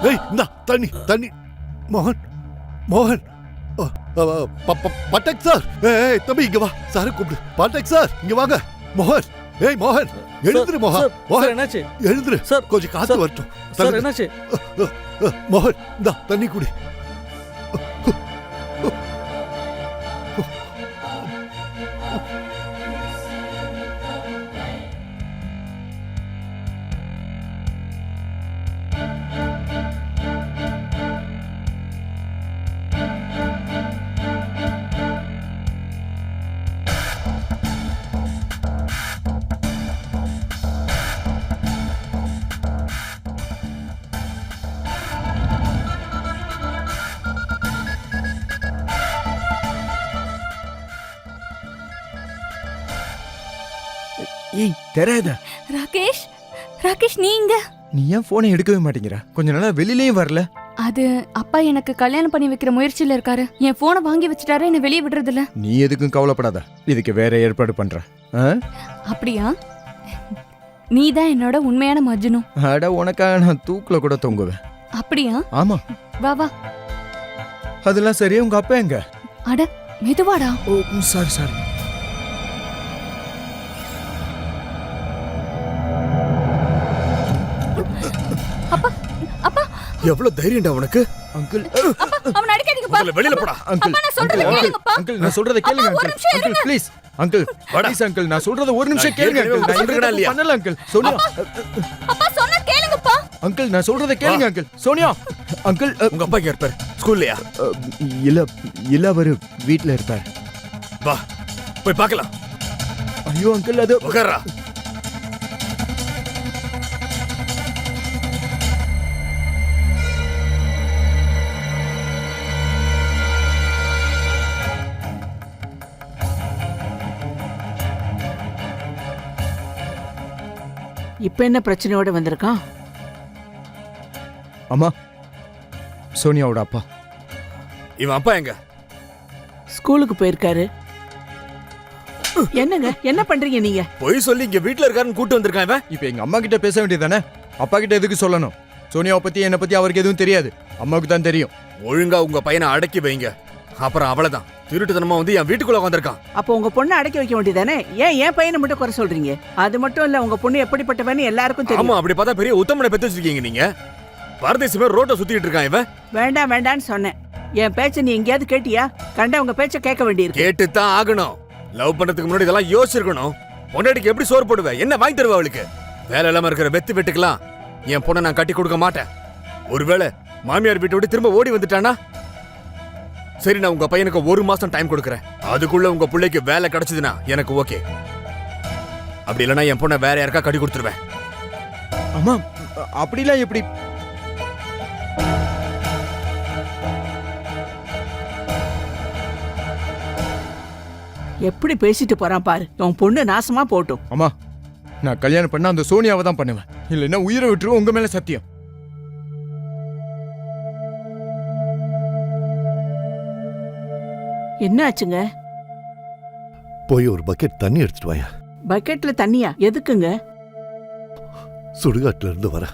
ஏய் இந்தா தண்ணி, தண்ணி. மோகன், மோகன், பட்டக் சார். ஏய் தம்பி இங்க வா. சார் கூப்பிடு. பட்டக் சார் இங்க வாங்க. மோகன், ஏய் மோகன் எழுந்துரு. மோகன், மோகன் என்னாச்சு? எழுந்துரு சார், கொஞ்சம் காத்து வரட்டும். சார் என்னாச்சு? மோகன் இந்தா தண்ணி குடி. ஏய் தெராத. ராகேஷ், ராகேஷ் நீங்க? நீ ஏன் போனை எடுக்கவே மாட்டேங்கிற? கொஞ்ச நாளா வெளியிலயும் வரல. அது அப்பா எனக்கு கல்யாணம் பண்ணி வைக்கிற முயற்சியில இருக்காரு. என் போனை வாங்கி வச்சுட்டாரு, என்ன வெளியே விடுறது இல்ல. நீ எதுக்கும் கவலைப்படாத, இதுக்கு வேற ஏற்பாடு பண்ற. அப்படியா? நீதான் என்னோட உண்மையான மஜ்னு. அட, உனக்காக நான் தூக்குல கூட தொங்குவேன். அப்படியா? ஆமா. வா வா. அதெல்லாம் சரி. உங்க அப்பா எங்க? அட மெதுவாடா. ஓ சாரி சாரி. அப்பா, அப்பா, எவ்வளவு தைரியம்டா உனக்கு? அங்கிள், அவனை அடிக்காதீங்கப்பா. முதல்ல வெளியில போடா. அங்கிள், நான் சொல்றதை கேளுங்கப்பா. அங்கிள் நான் சொல்றதை கேளுங்க uncle. Uncle please. Uncle please uncle, நான் சொல்றதை ஒரு நிமிஷம் கேளுங்க அங்கிள். நான் சொல்றேனா இல்லையா? பண்ணல அங்கிள். சோனியா, அப்பா சொன்னா கேளுங்கப்பா. அங்கிள் நான் சொல்றதை கேளுங்க அங்கிள். சோனியா அங்கிள். உங்க அப்பா எங்க இருப்பார்? ஸ்கூல்லையா? இல்ல இல்ல, அவரு வீட்ல இருப்பார். வா போய் பார்க்கலாம். ஐயோ அங்கிள், அது உட்கார்றா. இப்ப என்ன பிரச்சனையோட வந்திருக்கான்? அம்மா, சோனியாவோட அப்பா. இவன் அப்பா எங்க? ஸ்கூலுக்கு போயிருக்காரு. என்னங்க என்ன பண்றீங்க நீங்க? பொய் சொல்லி இங்க வீட்ல இருக்காருன்னு கூட்டு வந்திருக்கான் இவன். இப்ப எங்க அம்மா கிட்ட பேச வேண்டியதானே? அப்பா கிட்ட எதுக்கு சொல்லணும்? சோனியாவை பத்தி என்னை பத்தி அவருக்கு எதுவும் தெரியாது. அம்மாவுக்கு தான் தெரியும். ஒழுங்கா உங்க பையனை அடக்கி வைங்க. அப்புறம் அவ்வளவுதான். திருட்டுத்தனமா வந்து என் வீட்டுக்குள்ள வந்திருக்கான். அப்போ உங்க பொண்ணை அடக்கி வைக்க வேண்டியதானே? ஏன் என் பையனை மட்டும் குறை சொல்றீங்க? அது மட்டும் இல்ல, உங்க பொண்ணு எப்படிப்பட்டவன்னு எல்லாருக்கும் தெரியும். ஆமா, அப்படி பார்த்தா பெரிய உத்தமனை பெத்து வச்சிருக்கீங்க நீங்க. பரதேசமே ரோட்ட சுத்திட்டு இருக்கான் இவன். வேண்டாம் வேண்டான்னு சொன்னேன். என் பேச்ச நீ எங்கேயாவது கேட்டியா? கண்ட உங்க பேச்ச கேட்க வேண்டியிருக்கு. கேட்டுத்தான் ஆகணும். லவ் பண்றதுக்கு முன்னாடி இதெல்லாம் யோசிச்சிருக்கணும். பொண்டாட்டிக்கு எப்படி சோறு போடுவேன்? என்ன வாங்கி தருவா அவளுக்கு? வேலை இல்லாம இருக்கிற வெத்து வெட்டுக்கலாம் என் பொண்ணை நான் கட்டி கொடுக்க மாட்டேன். ஒருவேளை மாமியார் வீட்டை விட்டு திரும்ப ஓடி வந்துட்டானா? சரி, நான் உங்க பையனுக்கு 1 மாசம் டைம் கொடுக்கறேன். அதுக்குள்ள உங்க பிள்ளைக்கு வேலை கிடைச்சதுன்னா எனக்கு ஓகே. அப்படி இல்லைன்னா என் பொண்ணை வேற யாருக்கா கட்டி கொடுத்துருவேன். அம்மா, அப்படிலாம் எப்படி? எப்படி பேசிட்டு போறான் பாரு. உன் பொண்ணு நாசமா போட்டும். அம்மா, நான் கல்யாணம் பண்ண அந்த சோனியாவை தான் பண்ணுவேன். இல்லைன்னா உயிரை விட்டுருவோம். உங்க மேல சத்தியம். என்ன ஆச்சுங்க? போய் ஒரு பக்கெட் தண்ணி எடுத்துட்டு வாயா. பக்கெட்ல தண்ணியா? எதுக்குங்க? சுடுகாட்டுல இருந்து வர.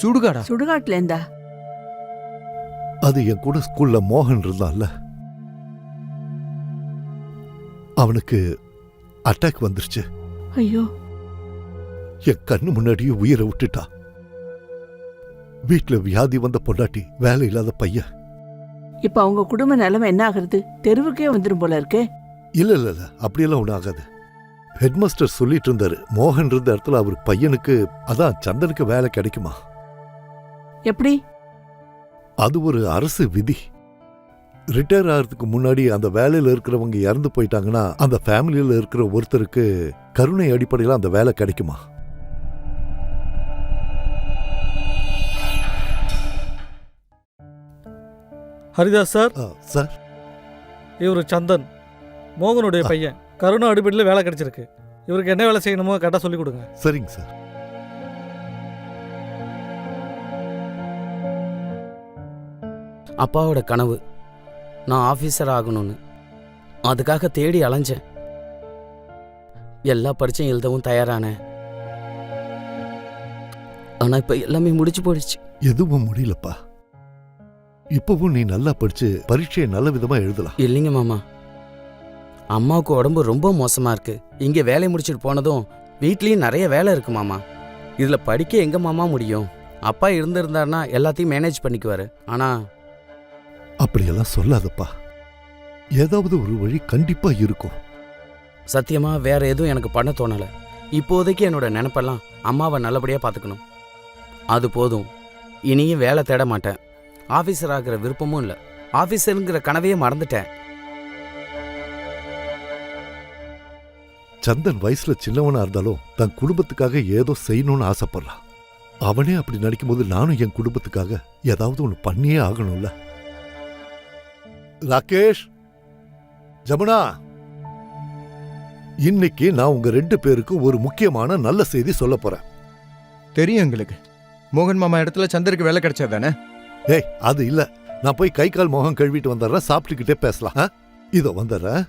சுடுகாடா? சுடுகாட்டுல இருந்தா? அது என் கூட ஸ்கூல்ல மோகன் இருந்தான்ல, அவனுக்கு அட்டாக் வந்துருச்சு. ஐயோ, என் கண்ணு முன்னாடியே உயிரை விட்டுட்டா. வீட்டுல வியாதி வந்த பொண்டாட்டி, வேலை இல்லாத பையன். இப்ப அவங்க குடும்ப நிலைமை என்ன ஆகுறது? தெருவுக்கே வந்துடும் போல இருக்கு. இல்ல இல்ல இல்ல, அப்படியெல்லாம் ஒன்றும் ஆகாது. ஹெட்மாஸ்டர் சொல்லிட்டு இருந்தாரு, மோகன் இருந்த இடத்துல அவர் பையனுக்கு, அதான் சந்தனுக்கு வேலை கிடைக்குமா. எப்படி? அது ஒரு அரசு விதி. ரிட்டையர் ஆகிறதுக்கு முன்னாடி அந்த வேலையில இருக்கிறவங்க இறந்து போயிட்டாங்கன்னா அந்த ஃபேமிலியில இருக்கிற ஒருத்தருக்கு கருணை அடிப்படையில் அந்த வேலை கிடைக்குமா. ஹரிதாஸ் சார். சார், இவரு சந்தன், மோகனுடைய பையன். கருணா அடிப்படையில் வேலை கிடைச்சிருக்கு. இவருக்கு என்ன வேலை செய்யணுமோ கரெக்டாக சொல்லிக் கொடுங்க. சரிங்க சார். அப்பாவோட கனவு நான் ஆஃபீஸர் ஆகணும்னு. அதுக்காக தேடி அலைஞ்சேன். எல்லா பரீட்சையும் எழுதவும் தயாரானேன். ஆனா இப்ப எல்லாமே முடிச்சு போயிடுச்சு. எதுவும் முடியலப்பா. இப்பவும் நீ நல்லா படிச்சு பரீட்சையை நல்ல விதமா எழுதலாம். இல்லைங்க மாமா, அம்மாவுக்கு உடம்பு ரொம்ப மோசமா இருக்கு. இங்க வேலை முடிச்சுட்டு போனதும் வீட்லயும் நிறைய வேலை இருக்கு மாமா. இதுல படிக்க எங்க மாமா முடியும்? அப்பா இருந்திருந்தாருன்னா எல்லாத்தையும் மேனேஜ் பண்ணிக்குவாரு. ஆனா அப்படியெல்லாம் சொல்லாதப்பா. ஏதாவது ஒரு வழி கண்டிப்பா இருக்கும். சத்தியமா வேற எதுவும் எனக்கு பண்ண தோணல. இப்போதைக்கு என்னோட நினைப்பெல்லாம் அம்மாவை நல்லபடியா பாத்துக்கணும். அது போதும். இனியும் வேலை தேட மாட்டேன். ஆபீசர் ஆகிற விருப்பமும் இல்லை. ஆபீசருங்கிற கனவையே மறந்துட்டேன். சந்தன் வயசுல சின்னவனா இருந்தாலும் தன் குடும்பத்துக்காக ஏதோ செய்யணும்னு ஆசைப்படுறான். அவனே அப்படி நடிக்கும்போது நானும் என் குடும்பத்துக்காக ஏதாவது ஒன்று பண்ணியே ஆகணும்ல. ராகேஷ், ஜமுனா, இன்னைக்கு நான் உங்க 2 பேருக்கு ஒரு முக்கியமான நல்ல செய்தி சொல்ல போறேன். தெரியும் எங்களுக்கு. மோகன் மாமா இடத்துல சந்தருக்கு வேலை கிடைச்சது தானே? ஏய், அது இல்ல. நான் போய் கை கால் முகம் கழுவிட்டு வந்துடுறேன். சாப்பிட்டுக்கிட்டே பேசலாம். இதோ வந்துடுறேன்.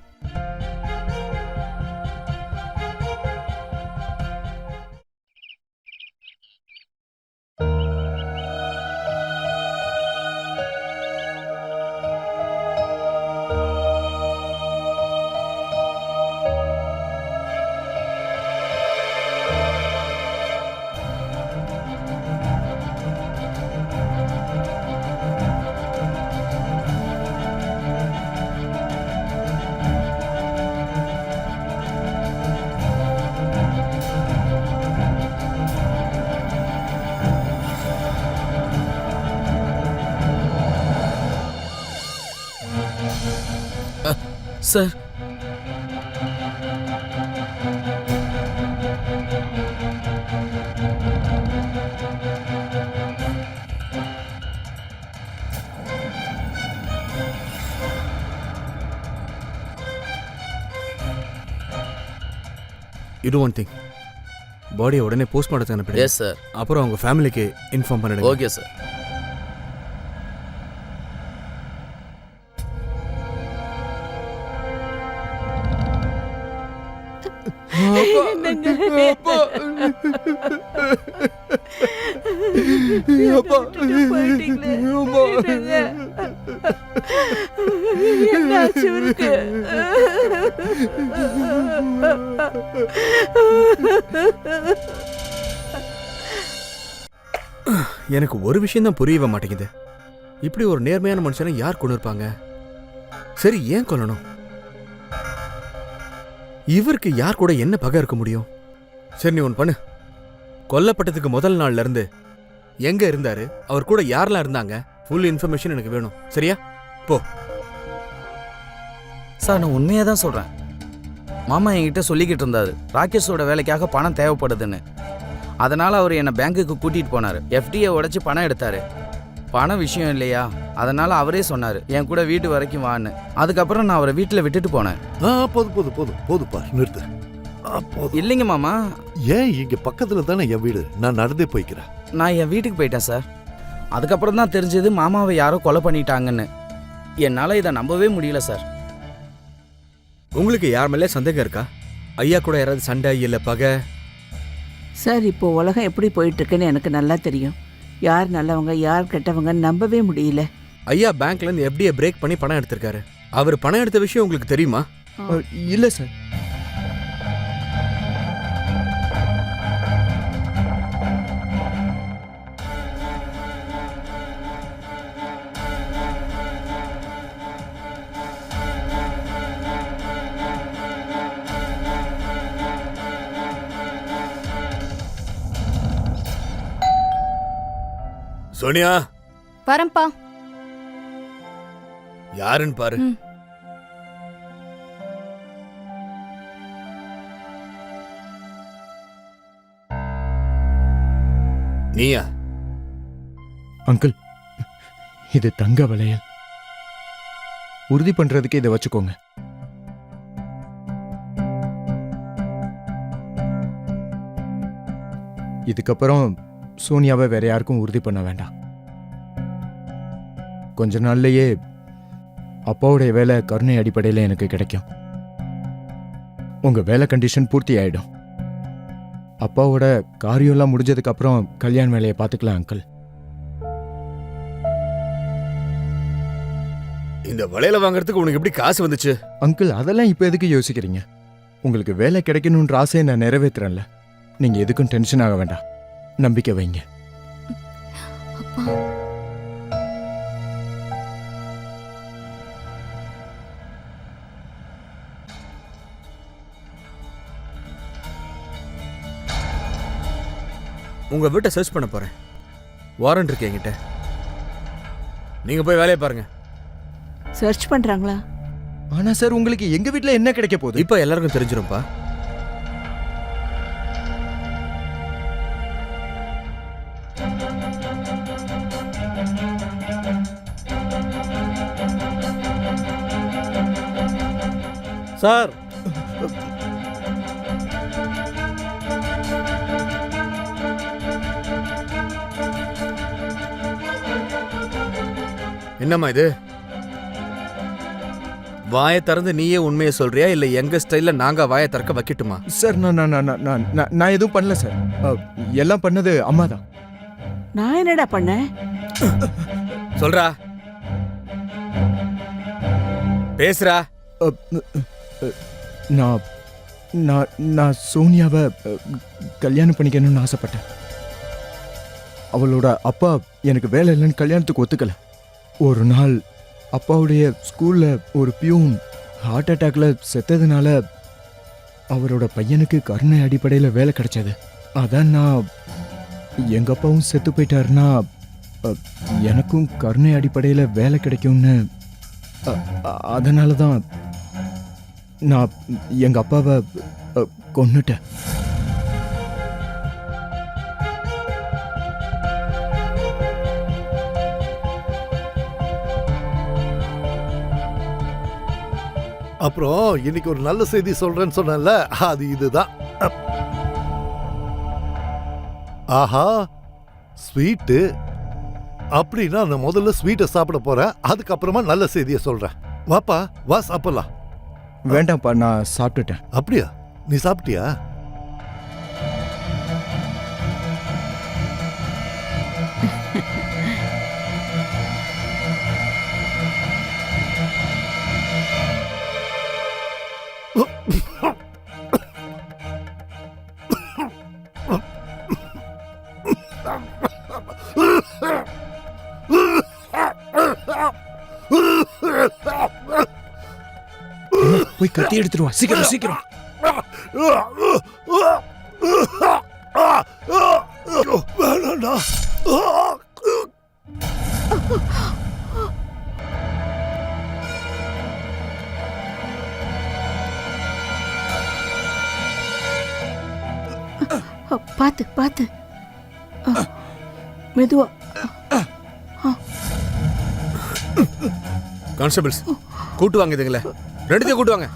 Sir, You do one thing. பாடியை உடனே போஸ்ட்மார்ட்டம் அனுப்பிடுங்க. Yes sir. அப்புறம் அவங்க ஃபேமிலிக்கு இன்ஃபார்ம் பண்ணிடுங்க. Okay sir. எனக்கு ஒரு விஷயம் தான் புரியவே மாட்டேங்குது. இப்படி ஒரு நேர்மையான மனுஷனை யார் கொண்டு இருப்பாங்க? சரி, ஏன் கொல்லணும்? இவருக்கு யார் கூட என்ன பகை இருக்க முடியும்? சரி, நீ ஒன்று பண்ணு. கொல்லப்பட்டதுக்கு முதல் நாள்ல இருந்து எங்க இருந்தாரு, அவர் கூட யாரெல்லாம் இருந்தாங்க, ஃபுல் இன்ஃபர்மேஷன் எனக்கு வேணும். சரியா? போ. சார், நான் உண்மையாக தான் சொல்கிறேன். மாமா என்கிட்ட சொல்லிக்கிட்டு இருந்தாரு ராகேஷோட வேலைக்காக பணம் தேவைப்படுதுன்னு. அதனால் அவர் என்னை பேங்க்குக்கு கூட்டிகிட்டு போனார். எஃப்டியை உடைச்சி பணம் எடுத்தார். பணம் விஷயம் இல்லையா, அதனால் அவரே சொன்னார் என் கூட வீட்டு வரைக்கும் வான்னு. அதுக்கப்புறம் நான் அவரை வீட்டில் விட்டுட்டு போனேன். போதுப்பா, நிறுத்து. இல்லைங்க மாமா. ஏன் இங்க பக்கத்துல தானே என் வீடு, நான் நடந்தே போய்க்கிறேன். நான் என் வீட்டுக்கு போயிட்டேன் சார். அதுக்கப்புறம் தான் தெரிஞ்சது மாமாவை யாரோ கொலை பண்ணிட்டாங்கன்னு. என்னால் இதை நம்பவே முடியல சார். உங்களுக்கு யார் மேலே சந்தேகம் இருக்கா? ஐயா கூட யாராவது சண்டை இல்லை பகை? சார், இப்போ உலகம் எப்படி போயிட்டு இருக்குன்னு எனக்கு நல்லா தெரியும். யார் நல்லவங்க யார் கெட்டவங்கன்னு நம்பவே முடியல. ஐயா பேங்க்ல இருந்து எஃப்டியை பிரேக் பண்ணி பணம் எடுத்திருக்காரு. அவர் பணம் எடுத்த விஷயம் உங்களுக்கு தெரியுமா? இல்லை சார். சோனியா, வரேன்ப்பா. யாருன்னு பாரு. நீயா? அங்கிள், இது தங்க வளையல். உறுதி பண்றதுக்கு இதை வச்சுக்கோங்க. இதுக்கப்புறம் சோனியாவை வேற யாருக்கும் உறுதி பண்ண வேண்டாம். கொஞ்ச நாள்லயே அப்பாவுடைய வேலை கருணை அடிப்படையில் எனக்கு கிடைக்கும். உங்க வேலை கண்டிஷன் பூர்த்தி ஆயிடும். அப்பாவோட காரியம்லாம் முடிஞ்சதுக்கு அப்புறம் கல்யாண வேலையை பார்த்துக்கலாம் அங்கிள். இந்த வளையல வாங்குறதுக்கு உனக்கு எப்படி காசு வந்துச்சு? அங்கிள், அதெல்லாம் இப்போ எதுக்கு யோசிக்கிறீங்க? உங்களுக்கு வேலை கிடைக்கணுன்ற ஆசையை நான் நிறைவேற்றுறேன்ல. நீங்க எதுக்கும் டென்ஷன் ஆக வேண்டாம். நம்பிக்கை வைங்க. அப்பா, உங்க வீட்டை சர்ச் பண்ண போறேன். வாரண்ட் இருக்கு என்கிட்ட. நீங்க போய் வேலையை பாருங்க. சர்ச் பண்றாங்களா? ஆனா சார், உங்களுக்கு எங்க வீட்ல என்ன கிடைக்க போகுது? இப்ப எல்லாருக்கும் தெரிஞ்சிரும்பா. சார், என்னம்மா இது? வாயை திறந்து நீயே உண்மையை சொல்றியா இல்ல எங்க ஸ்டைல்ல நாங்க வாயை திறக்க வைக்கட்டுமா? சார், நான் எதுவும் பண்ணல சார். எல்லாம் பண்ணது அம்மா தான். நான் என்னடா பண்ணேன்? சொல்றா, பேசுறா. நான் நான் நான் சோனியாவை கல்யாணம் பண்ணிக்கணும்னு ஆசைப்பட்டேன். அவளோட அப்பா எனக்கு வேலை இல்லைன்னு கல்யாணத்துக்கு ஒத்துக்கல. ஒரு நாள் அப்பாவுடைய ஸ்கூல்ல ஒரு பியூன் ஹார்ட் அட்டாக்ல செத்ததுனால அவரோட பையனுக்கு கருணை அடிப்படையில் வேலை கிடைச்சது. அதான் நான் எங்க அப்பாவும் செத்து போயிட்டாருன்னா எனக்கும் கருணை அடிப்படையில் வேலை கிடைக்கும்னு, அதனால தான் நான் எங்க அப்பாவை கொன்னுட்டேன். அப்புறம் இன்னைக்கு ஒரு நல்ல செய்தி சொல்றேன்னு சொன்னேன்ல, அது இதுதான். ஆஹா, ஸ்வீட்டு. அப்படின்னா நான் முதல்ல ஸ்வீட்டை சாப்பிட போறேன், அதுக்கப்புறமா நல்ல செய்தியை சொல்றேன். வாப்பா, வா சாப்பிடலாம். வேண்டாம்ப்பா, நான் சாப்பிட்டுட்டேன். அப்படியா? நீ சாப்பிட்டியா? போய் கத்தி எடுத்துட்டு வா, சீக்கிரம் சீக்கிரம். வேணாண்டா. பார்த்து பார்த்து, மெதுவா. கான்ஸ்டபிள்ஸ் கூட்டு வாங்க இதுங்கள, ரெண்டுத்தையும் கூட்டு வாங்க.